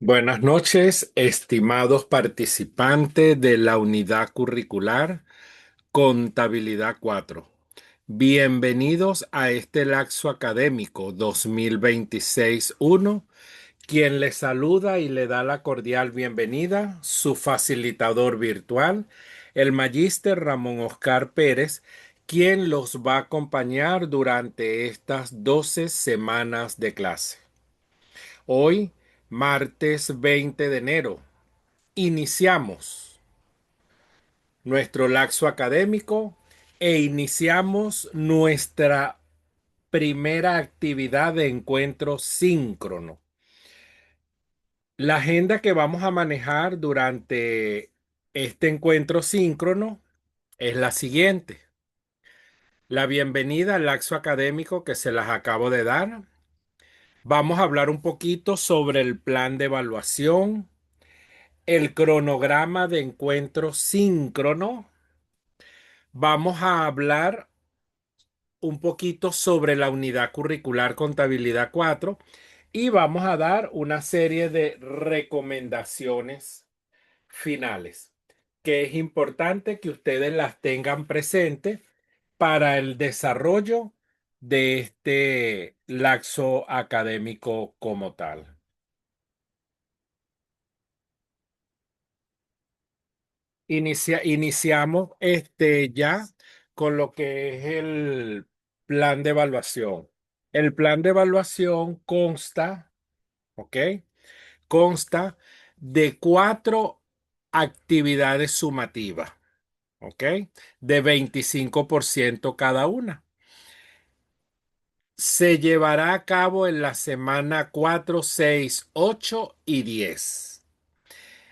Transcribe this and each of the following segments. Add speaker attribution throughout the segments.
Speaker 1: Buenas noches, estimados participantes de la unidad curricular Contabilidad 4. Bienvenidos a este laxo académico 2026-1. Quien les saluda y le da la cordial bienvenida, su facilitador virtual, el magíster Ramón Oscar Pérez, quien los va a acompañar durante estas 12 semanas de clase. Hoy, martes 20 de enero, iniciamos nuestro laxo académico e iniciamos nuestra primera actividad de encuentro síncrono. La agenda que vamos a manejar durante este encuentro síncrono es la siguiente. La bienvenida al laxo académico que se las acabo de dar. Vamos a hablar un poquito sobre el plan de evaluación, el cronograma de encuentro síncrono. Vamos a hablar un poquito sobre la unidad curricular Contabilidad 4 y vamos a dar una serie de recomendaciones finales que es importante que ustedes las tengan presentes para el desarrollo de este laxo académico como tal. Iniciamos ya con lo que es el plan de evaluación. El plan de evaluación consta, ¿ok? Consta de cuatro actividades sumativas, ¿ok? De 25% cada una. Se llevará a cabo en la semana 4, 6, 8 y 10.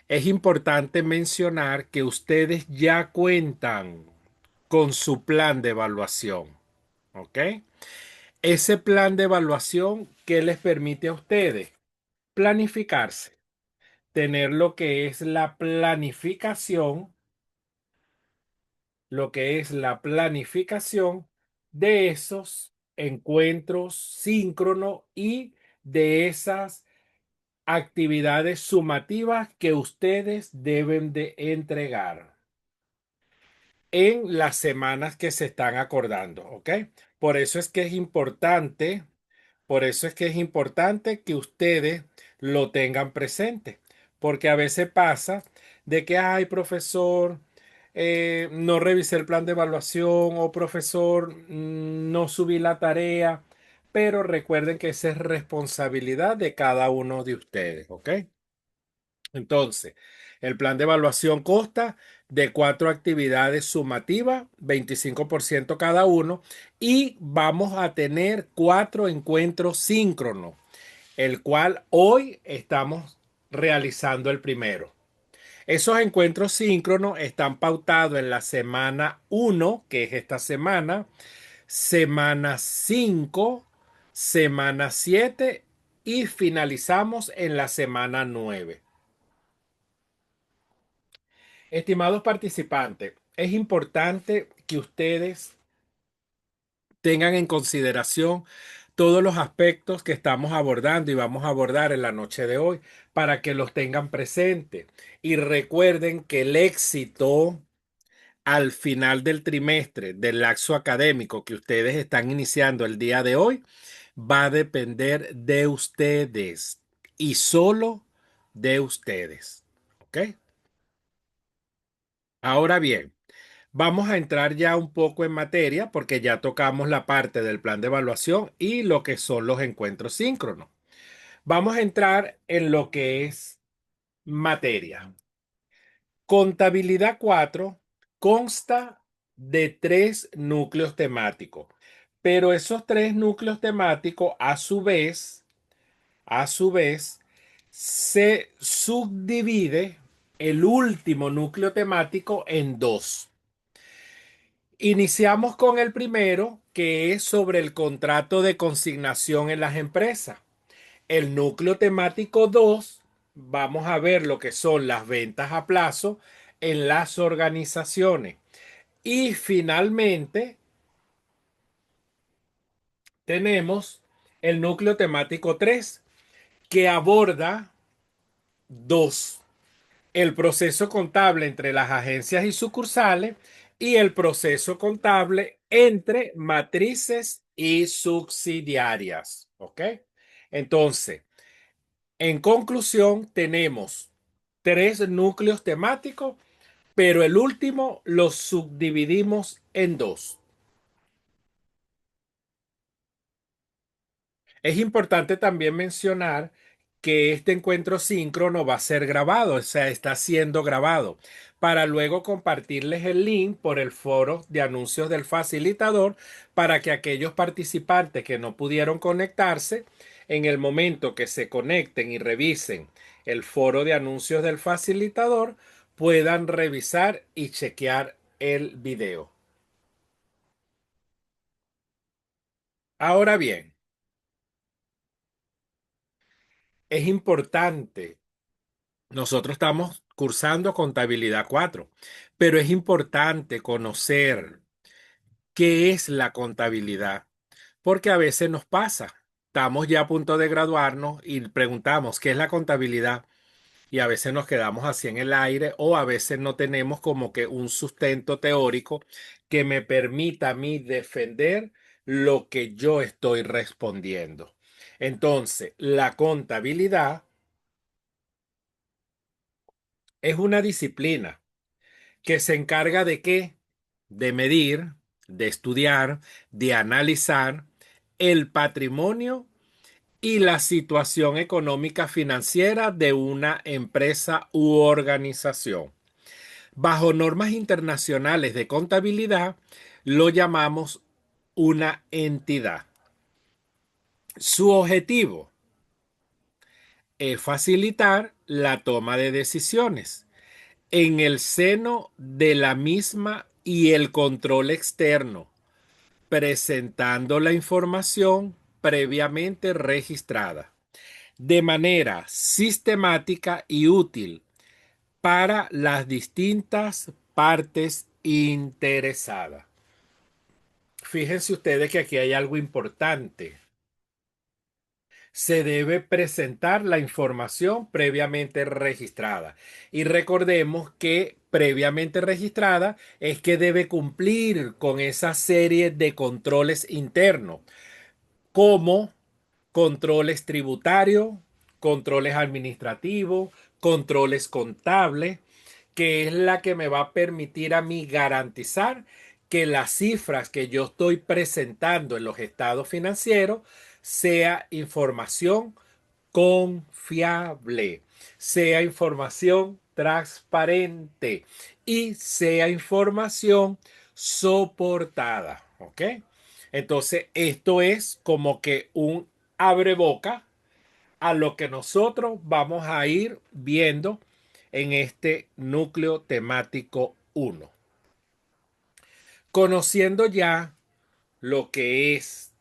Speaker 1: Es importante mencionar que ustedes ya cuentan con su plan de evaluación, ¿ok? Ese plan de evaluación, ¿qué les permite a ustedes? Planificarse, tener lo que es la planificación de esos encuentros síncronos y de esas actividades sumativas que ustedes deben de entregar en las semanas que se están acordando, ¿ok? Por eso es que es importante, por eso es que es importante que ustedes lo tengan presente, porque a veces pasa de que, ay, profesor, no revisé el plan de evaluación o profesor, no subí la tarea, pero recuerden que esa es responsabilidad de cada uno de ustedes, ¿ok? Entonces, el plan de evaluación consta de cuatro actividades sumativas, 25% cada uno, y vamos a tener cuatro encuentros síncronos, el cual hoy estamos realizando el primero. Esos encuentros síncronos están pautados en la semana 1, que es esta semana 5, semana 7 y finalizamos en la semana 9. Estimados participantes, es importante que ustedes tengan en consideración todos los aspectos que estamos abordando y vamos a abordar en la noche de hoy para que los tengan presentes. Y recuerden que el éxito al final del trimestre del laxo académico que ustedes están iniciando el día de hoy va a depender de ustedes y solo de ustedes. ¿Ok? Ahora bien. Vamos a entrar ya un poco en materia porque ya tocamos la parte del plan de evaluación y lo que son los encuentros síncronos. Vamos a entrar en lo que es materia. Contabilidad 4 consta de tres núcleos temáticos, pero esos tres núcleos temáticos a su vez, se subdivide el último núcleo temático en dos. Iniciamos con el primero, que es sobre el contrato de consignación en las empresas. El núcleo temático 2, vamos a ver lo que son las ventas a plazo en las organizaciones. Y finalmente tenemos el núcleo temático 3, que aborda Dos, el proceso contable entre las agencias y sucursales y el proceso contable entre matrices y subsidiarias. ¿Ok? Entonces, en conclusión, tenemos tres núcleos temáticos, pero el último lo subdividimos en dos. Es importante también mencionar que este encuentro síncrono va a ser grabado, o sea, está siendo grabado, para luego compartirles el link por el foro de anuncios del facilitador para que aquellos participantes que no pudieron conectarse, en el momento que se conecten y revisen el foro de anuncios del facilitador, puedan revisar y chequear el video. Ahora bien, es importante. Nosotros estamos cursando contabilidad 4, pero es importante conocer qué es la contabilidad, porque a veces nos pasa. Estamos ya a punto de graduarnos y preguntamos qué es la contabilidad y a veces nos quedamos así en el aire o a veces no tenemos como que un sustento teórico que me permita a mí defender lo que yo estoy respondiendo. Entonces, la contabilidad es una disciplina que se encarga de qué? De medir, de estudiar, de analizar el patrimonio y la situación económica financiera de una empresa u organización. Bajo normas internacionales de contabilidad, lo llamamos una entidad. Su objetivo es facilitar la toma de decisiones en el seno de la misma y el control externo, presentando la información previamente registrada de manera sistemática y útil para las distintas partes interesadas. Fíjense ustedes que aquí hay algo importante. Se debe presentar la información previamente registrada. Y recordemos que previamente registrada es que debe cumplir con esa serie de controles internos, como controles tributarios, controles administrativos, controles contables, que es la que me va a permitir a mí garantizar que las cifras que yo estoy presentando en los estados financieros sea información confiable, sea información transparente y sea información soportada. ¿Ok? Entonces, esto es como que un abre boca a lo que nosotros vamos a ir viendo en este núcleo temático uno. Conociendo ya lo que es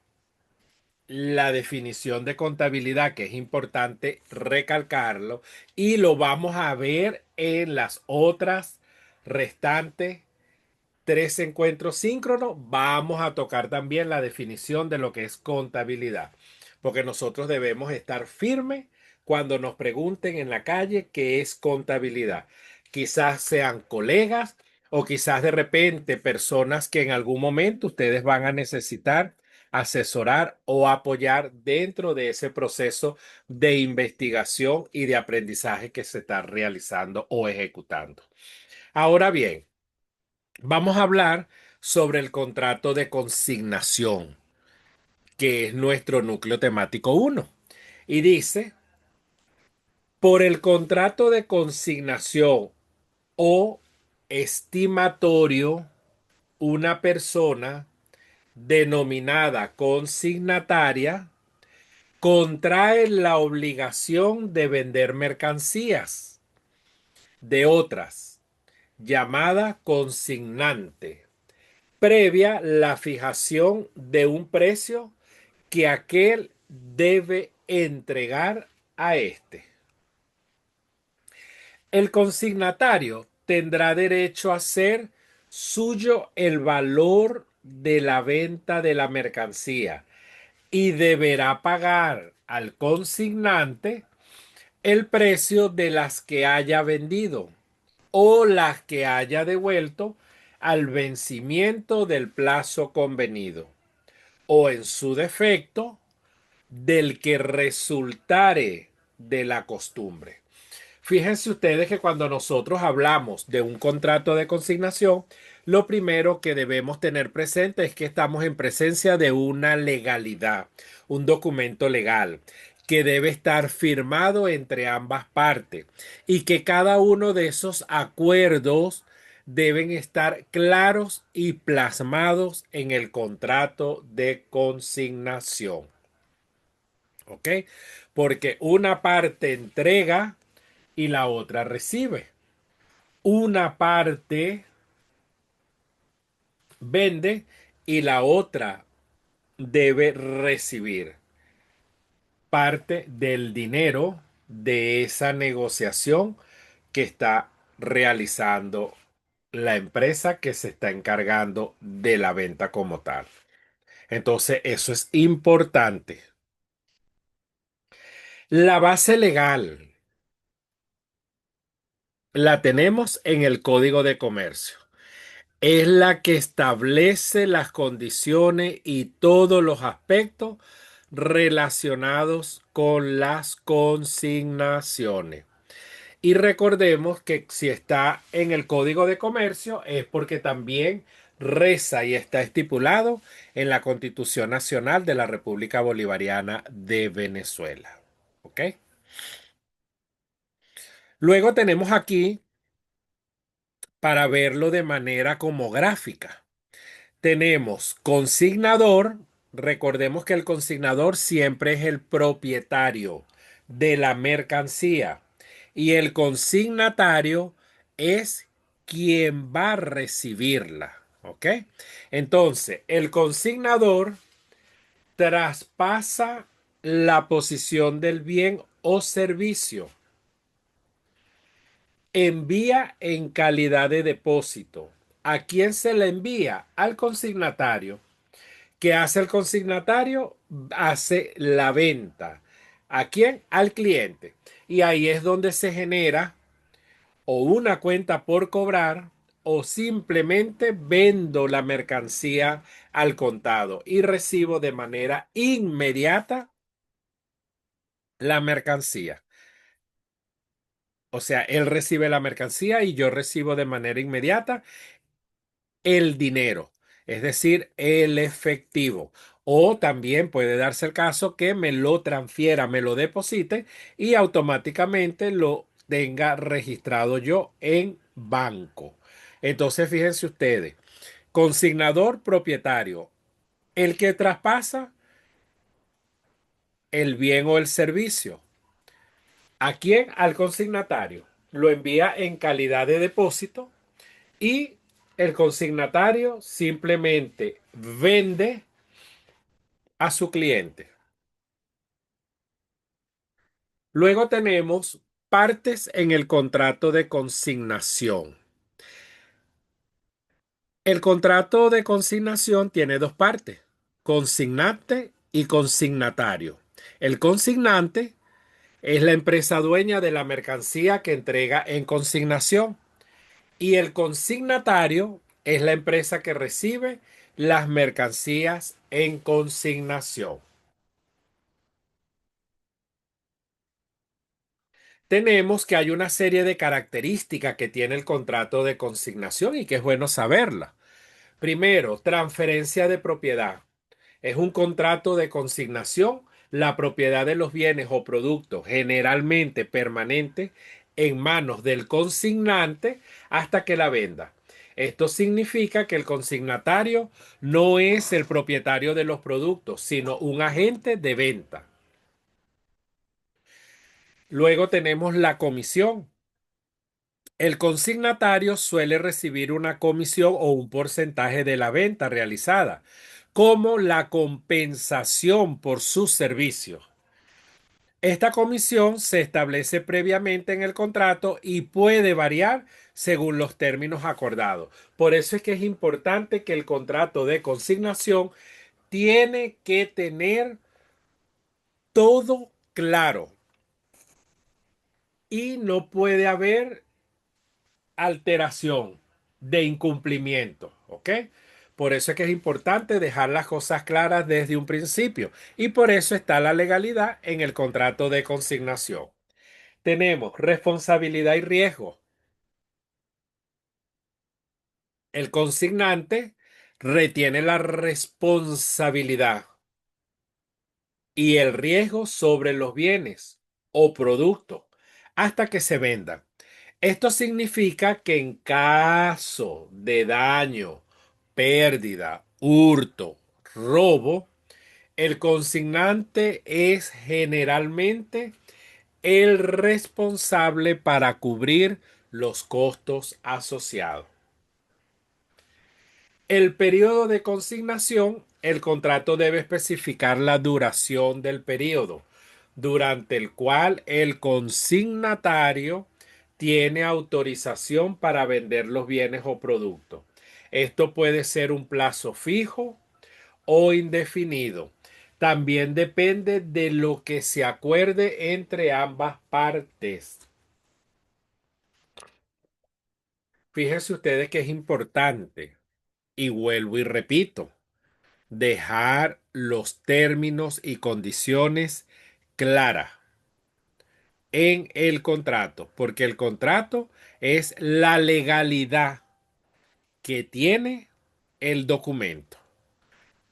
Speaker 1: la definición de contabilidad, que es importante recalcarlo, y lo vamos a ver en las otras restantes tres encuentros síncronos, vamos a tocar también la definición de lo que es contabilidad, porque nosotros debemos estar firmes cuando nos pregunten en la calle qué es contabilidad. Quizás sean colegas o quizás de repente personas que en algún momento ustedes van a necesitar asesorar o apoyar dentro de ese proceso de investigación y de aprendizaje que se está realizando o ejecutando. Ahora bien, vamos a hablar sobre el contrato de consignación, que es nuestro núcleo temático uno. Y dice, por el contrato de consignación o estimatorio, una persona denominada consignataria contrae la obligación de vender mercancías de otras, llamada consignante, previa la fijación de un precio que aquel debe entregar a éste. El consignatario tendrá derecho a hacer suyo el valor de la venta de la mercancía y deberá pagar al consignante el precio de las que haya vendido o las que haya devuelto al vencimiento del plazo convenido, o en su defecto, del que resultare de la costumbre. Fíjense ustedes que cuando nosotros hablamos de un contrato de consignación, lo primero que debemos tener presente es que estamos en presencia de una legalidad, un documento legal que debe estar firmado entre ambas partes y que cada uno de esos acuerdos deben estar claros y plasmados en el contrato de consignación. ¿Ok? Porque una parte entrega y la otra recibe. Una parte vende y la otra debe recibir parte del dinero de esa negociación que está realizando la empresa que se está encargando de la venta como tal. Entonces, eso es importante. La base legal la tenemos en el Código de Comercio. Es la que establece las condiciones y todos los aspectos relacionados con las consignaciones. Y recordemos que si está en el Código de Comercio es porque también reza y está estipulado en la Constitución Nacional de la República Bolivariana de Venezuela. ¿Ok? Luego tenemos aquí para verlo de manera como gráfica. Tenemos consignador. Recordemos que el consignador siempre es el propietario de la mercancía y el consignatario es quien va a recibirla. ¿Ok? Entonces, el consignador traspasa la posición del bien o servicio, envía en calidad de depósito. ¿A quién se le envía? Al consignatario. ¿Qué hace el consignatario? Hace la venta. ¿A quién? Al cliente. Y ahí es donde se genera o una cuenta por cobrar o simplemente vendo la mercancía al contado y recibo de manera inmediata la mercancía. O sea, él recibe la mercancía y yo recibo de manera inmediata el dinero, es decir, el efectivo. O también puede darse el caso que me lo transfiera, me lo deposite y automáticamente lo tenga registrado yo en banco. Entonces, fíjense ustedes, consignador propietario, el que traspasa el bien o el servicio. ¿A quién? Al consignatario. Lo envía en calidad de depósito y el consignatario simplemente vende a su cliente. Luego tenemos partes en el contrato de consignación. El contrato de consignación tiene dos partes, consignante y consignatario. El consignante es la empresa dueña de la mercancía que entrega en consignación y el consignatario es la empresa que recibe las mercancías en consignación. Tenemos que hay una serie de características que tiene el contrato de consignación y que es bueno saberla. Primero, transferencia de propiedad. Es un contrato de consignación. La propiedad de los bienes o productos, generalmente permanente, en manos del consignante hasta que la venda. Esto significa que el consignatario no es el propietario de los productos, sino un agente de venta. Luego tenemos la comisión. El consignatario suele recibir una comisión o un porcentaje de la venta realizada, como la compensación por sus servicios. Esta comisión se establece previamente en el contrato y puede variar según los términos acordados. Por eso es que es importante que el contrato de consignación tiene que tener todo claro. y no puede haber alteración de incumplimiento, ¿ok? Por eso es que es importante dejar las cosas claras desde un principio y por eso está la legalidad en el contrato de consignación. Tenemos responsabilidad y riesgo. El consignante retiene la responsabilidad y el riesgo sobre los bienes o productos hasta que se vendan. Esto significa que en caso de daño, pérdida, hurto, robo, el consignante es generalmente el responsable para cubrir los costos asociados. El periodo de consignación, el contrato debe especificar la duración del periodo durante el cual el consignatario tiene autorización para vender los bienes o productos. Esto puede ser un plazo fijo o indefinido. También depende de lo que se acuerde entre ambas partes. Fíjense ustedes que es importante, y vuelvo y repito, dejar los términos y condiciones claras en el contrato, porque el contrato es la legalidad que tiene el documento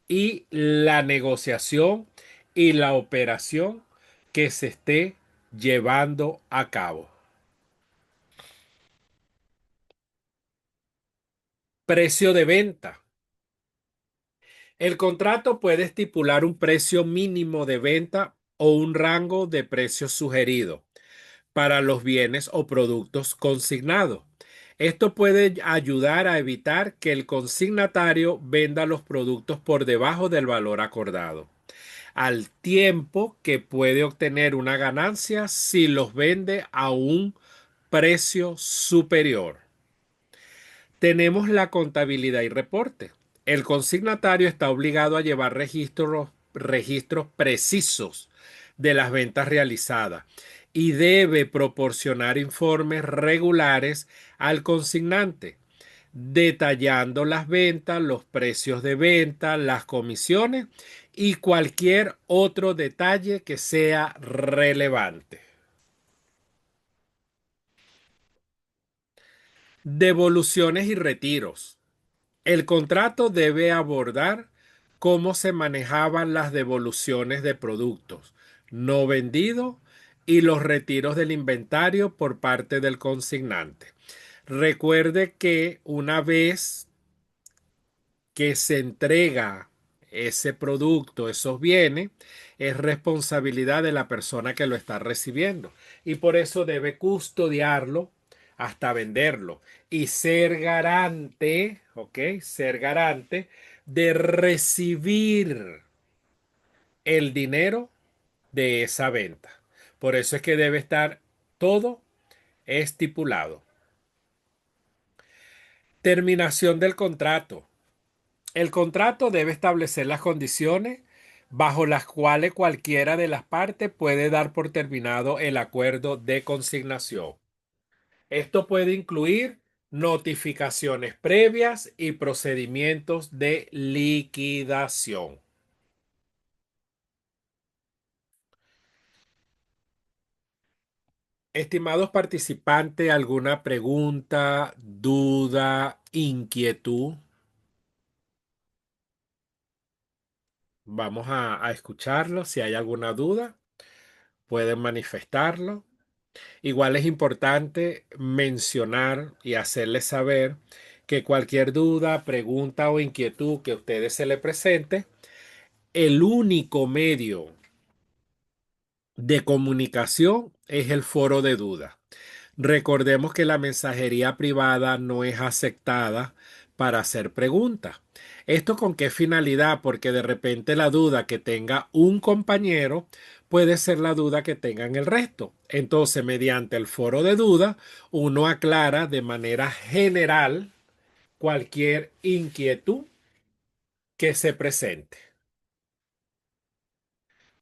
Speaker 1: y la negociación y la operación que se esté llevando a cabo. Precio de venta. El contrato puede estipular un precio mínimo de venta o un rango de precios sugerido para los bienes o productos consignados. Esto puede ayudar a evitar que el consignatario venda los productos por debajo del valor acordado, al tiempo que puede obtener una ganancia si los vende a un precio superior. Tenemos la contabilidad y reporte. El consignatario está obligado a llevar registros precisos de las ventas realizadas y debe proporcionar informes regulares al consignante, detallando las ventas, los precios de venta, las comisiones y cualquier otro detalle que sea relevante. Devoluciones y retiros. El contrato debe abordar cómo se manejaban las devoluciones de productos no vendidos y los retiros del inventario por parte del consignante. Recuerde que una vez que se entrega ese producto, esos bienes, es responsabilidad de la persona que lo está recibiendo y por eso debe custodiarlo hasta venderlo y ser garante, ¿ok? Ser garante de recibir el dinero de esa venta. Por eso es que debe estar todo estipulado. Terminación del contrato. El contrato debe establecer las condiciones bajo las cuales cualquiera de las partes puede dar por terminado el acuerdo de consignación. Esto puede incluir notificaciones previas y procedimientos de liquidación. Estimados participantes, ¿alguna pregunta, duda, inquietud? Vamos a escucharlo. Si hay alguna duda, pueden manifestarlo. Igual es importante mencionar y hacerles saber que cualquier duda, pregunta o inquietud que a ustedes se les presente, el único medio de comunicación es el foro de duda. Recordemos que la mensajería privada no es aceptada para hacer preguntas. ¿Esto con qué finalidad? Porque de repente la duda que tenga un compañero puede ser la duda que tengan el resto. Entonces, mediante el foro de duda, uno aclara de manera general cualquier inquietud que se presente.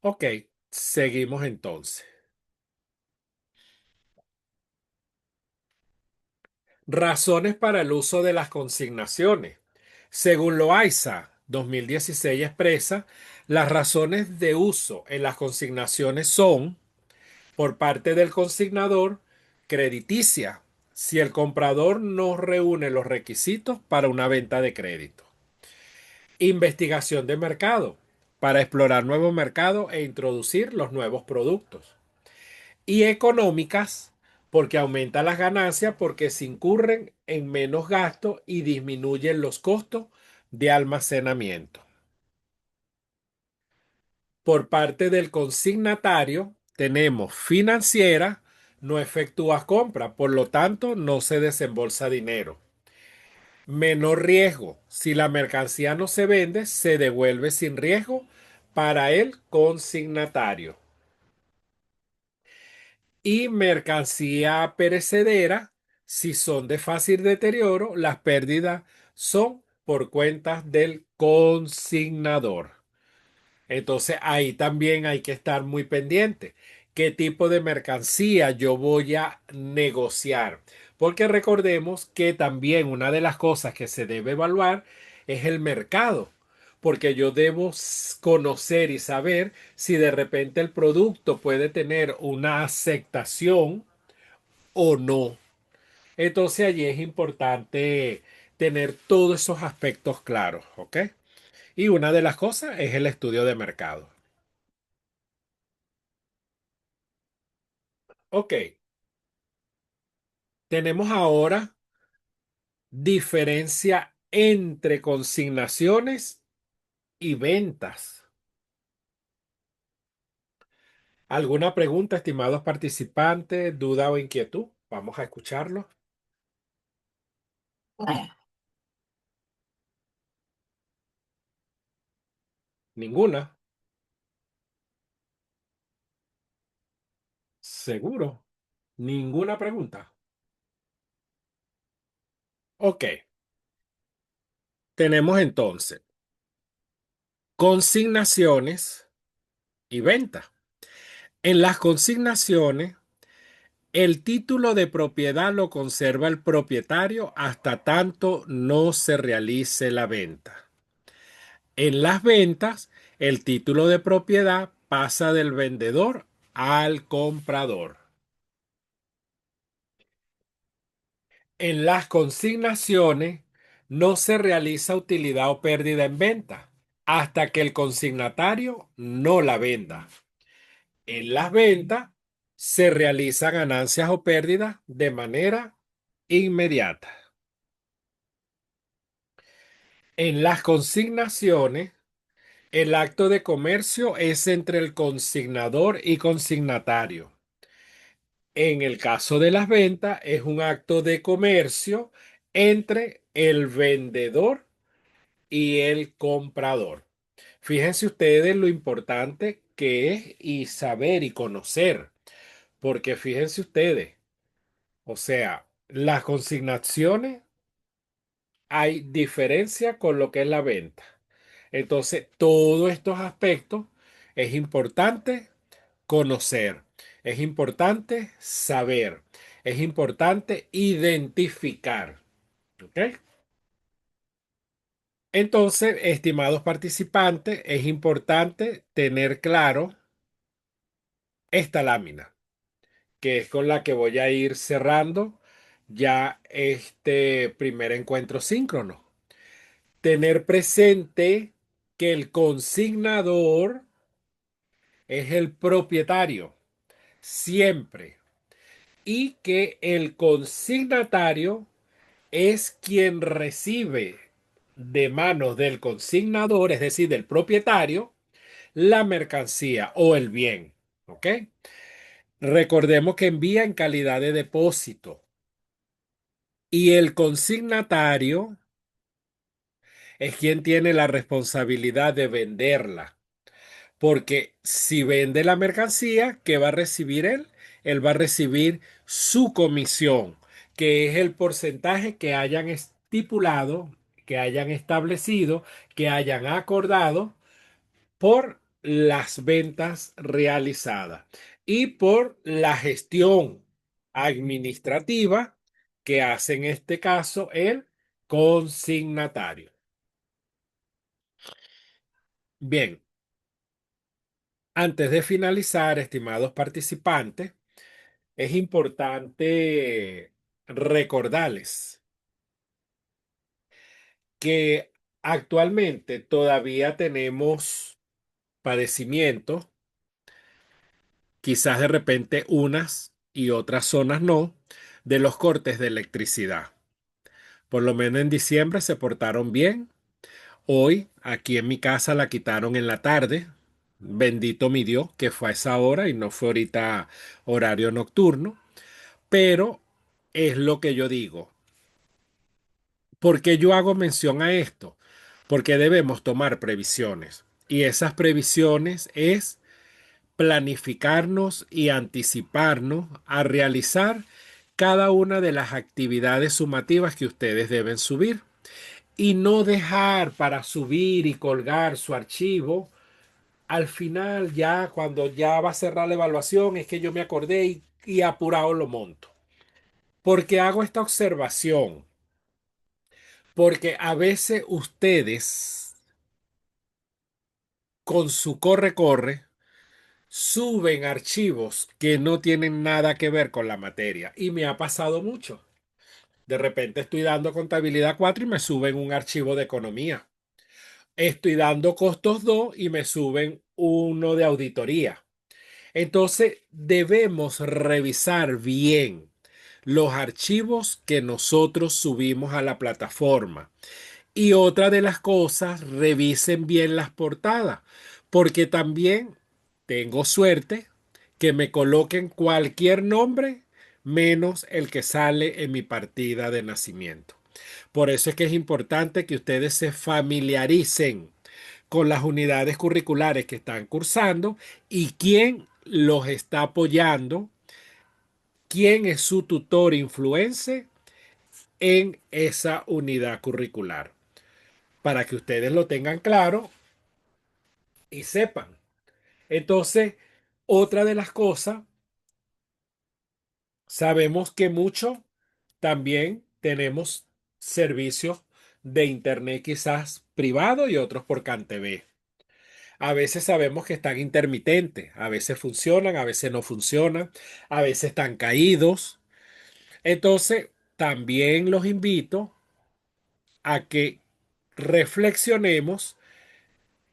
Speaker 1: Ok, seguimos entonces. Razones para el uso de las consignaciones. Según Loaiza 2016 expresa, las razones de uso en las consignaciones son, por parte del consignador, crediticia, si el comprador no reúne los requisitos para una venta de crédito. Investigación de mercado, para explorar nuevos mercados e introducir los nuevos productos. Y económicas, porque aumenta las ganancias porque se incurren en menos gastos y disminuyen los costos de almacenamiento. Por parte del consignatario, tenemos financiera, no efectúa compra, por lo tanto no se desembolsa dinero. Menor riesgo, si la mercancía no se vende, se devuelve sin riesgo para el consignatario. Y mercancía perecedera, si son de fácil deterioro, las pérdidas son por cuentas del consignador. Entonces ahí también hay que estar muy pendiente. ¿Qué tipo de mercancía yo voy a negociar? Porque recordemos que también una de las cosas que se debe evaluar es el mercado. Porque yo debo conocer y saber si de repente el producto puede tener una aceptación o no. Entonces allí es importante tener todos esos aspectos claros, ¿ok? Y una de las cosas es el estudio de mercado. Ok, tenemos ahora diferencia entre consignaciones y ventas. ¿Alguna pregunta, estimados participantes, duda o inquietud? Vamos a escucharlo. Ninguna. ¿Seguro? Ninguna pregunta. Ok, tenemos entonces consignaciones y ventas. En las consignaciones, el título de propiedad lo conserva el propietario hasta tanto no se realice la venta. En las ventas, el título de propiedad pasa del vendedor al comprador. En las consignaciones, no se realiza utilidad o pérdida en venta hasta que el consignatario no la venda. En las ventas, se realizan ganancias o pérdidas de manera inmediata. En las consignaciones, el acto de comercio es entre el consignador y consignatario. En el caso de las ventas, es un acto de comercio entre el vendedor y el comprador. Fíjense ustedes lo importante que es y saber y conocer, porque fíjense ustedes, o sea, las consignaciones hay diferencia con lo que es la venta. Entonces, todos estos aspectos es importante conocer, es importante saber, es importante identificar. ¿Ok? Entonces, estimados participantes, es importante tener claro esta lámina, que es con la que voy a ir cerrando ya este primer encuentro síncrono. Tener presente que el consignador es el propietario siempre y que el consignatario es quien recibe de manos del consignador, es decir, del propietario, la mercancía o el bien. ¿Ok? Recordemos que envía en calidad de depósito y el consignatario es quien tiene la responsabilidad de venderla. Porque si vende la mercancía, ¿qué va a recibir él? Él va a recibir su comisión, que es el porcentaje que hayan estipulado, que hayan establecido, que hayan acordado por las ventas realizadas y por la gestión administrativa que hace en este caso el consignatario. Bien, antes de finalizar, estimados participantes, es importante recordarles que actualmente todavía tenemos padecimientos, quizás de repente unas y otras zonas no, de los cortes de electricidad. Por lo menos en diciembre se portaron bien. Hoy, aquí en mi casa la quitaron en la tarde. Bendito mi Dios, que fue a esa hora y no fue ahorita horario nocturno. Pero es lo que yo digo. ¿Por qué yo hago mención a esto? Porque debemos tomar previsiones. Y esas previsiones es planificarnos y anticiparnos a realizar cada una de las actividades sumativas que ustedes deben subir y no dejar para subir y colgar su archivo. Al final, ya cuando ya va a cerrar la evaluación, es que yo me acordé y apurado lo monto. Porque hago esta observación, porque a veces ustedes con su corre-corre suben archivos que no tienen nada que ver con la materia y me ha pasado mucho. De repente estoy dando contabilidad 4 y me suben un archivo de economía. Estoy dando costos 2 y me suben uno de auditoría. Entonces debemos revisar bien los archivos que nosotros subimos a la plataforma. Y otra de las cosas, revisen bien las portadas, porque también tengo suerte que me coloquen cualquier nombre menos el que sale en mi partida de nacimiento. Por eso es que es importante que ustedes se familiaricen con las unidades curriculares que están cursando y quién los está apoyando, quién es su tutor influencer en esa unidad curricular, para que ustedes lo tengan claro y sepan. Entonces, otra de las cosas, sabemos que mucho también tenemos servicios de internet quizás privado y otros por CanTV. A veces sabemos que están intermitentes, a veces funcionan, a veces no funcionan, a veces están caídos. Entonces, también los invito a que reflexionemos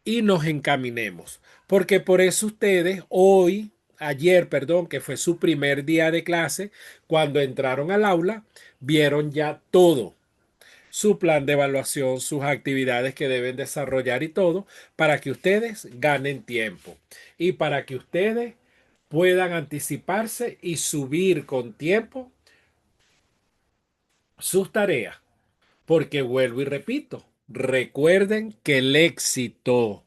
Speaker 1: y nos encaminemos, porque por eso ustedes hoy, ayer, perdón, que fue su primer día de clase, cuando entraron al aula, vieron ya todo su plan de evaluación, sus actividades que deben desarrollar y todo, para que ustedes ganen tiempo y para que ustedes puedan anticiparse y subir con tiempo sus tareas. Porque vuelvo y repito, recuerden que el éxito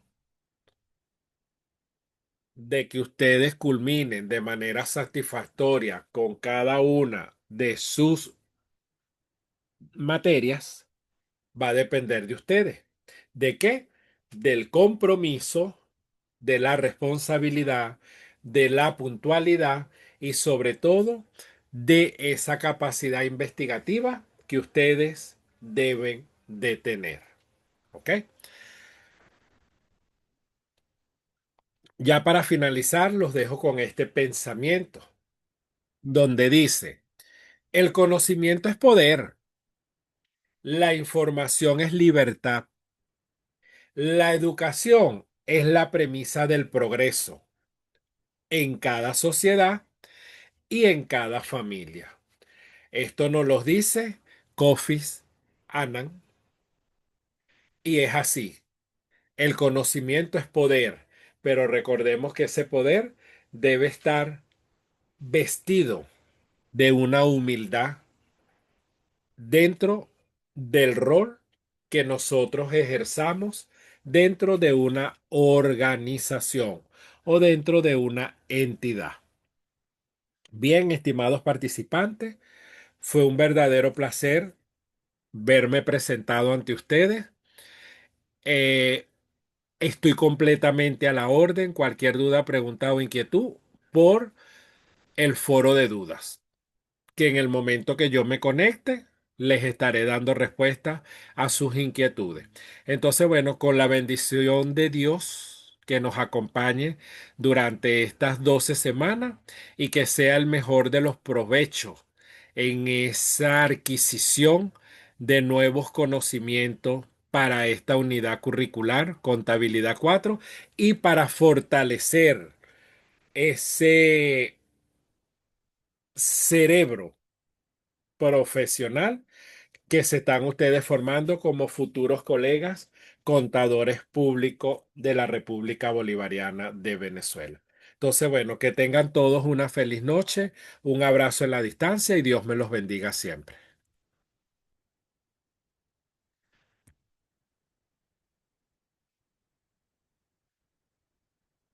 Speaker 1: de que ustedes culminen de manera satisfactoria con cada una de sus materias va a depender de ustedes. ¿De qué? Del compromiso, de la responsabilidad, de la puntualidad y sobre todo de esa capacidad investigativa que ustedes deben de tener. ¿Ok? Ya para finalizar, los dejo con este pensamiento, donde dice, el conocimiento es poder, la información es libertad, la educación es la premisa del progreso en cada sociedad y en cada familia. Esto nos lo dice Kofi Annan y es así. El conocimiento es poder, pero recordemos que ese poder debe estar vestido de una humildad dentro del rol que nosotros ejerzamos dentro de una organización o dentro de una entidad. Bien, estimados participantes, fue un verdadero placer verme presentado ante ustedes. Eh, Estoy completamente a la orden. Cualquier duda, pregunta o inquietud por el foro de dudas. que en el momento que yo me conecte, les estaré dando respuesta a sus inquietudes. Entonces, bueno, con la bendición de Dios que nos acompañe durante estas 12 semanas y que sea el mejor de los provechos en esa adquisición de nuevos conocimientos para esta unidad curricular, Contabilidad 4, y para fortalecer ese cerebro profesional que se están ustedes formando como futuros colegas contadores públicos de la República Bolivariana de Venezuela. Entonces, bueno, que tengan todos una feliz noche, un abrazo en la distancia y Dios me los bendiga siempre.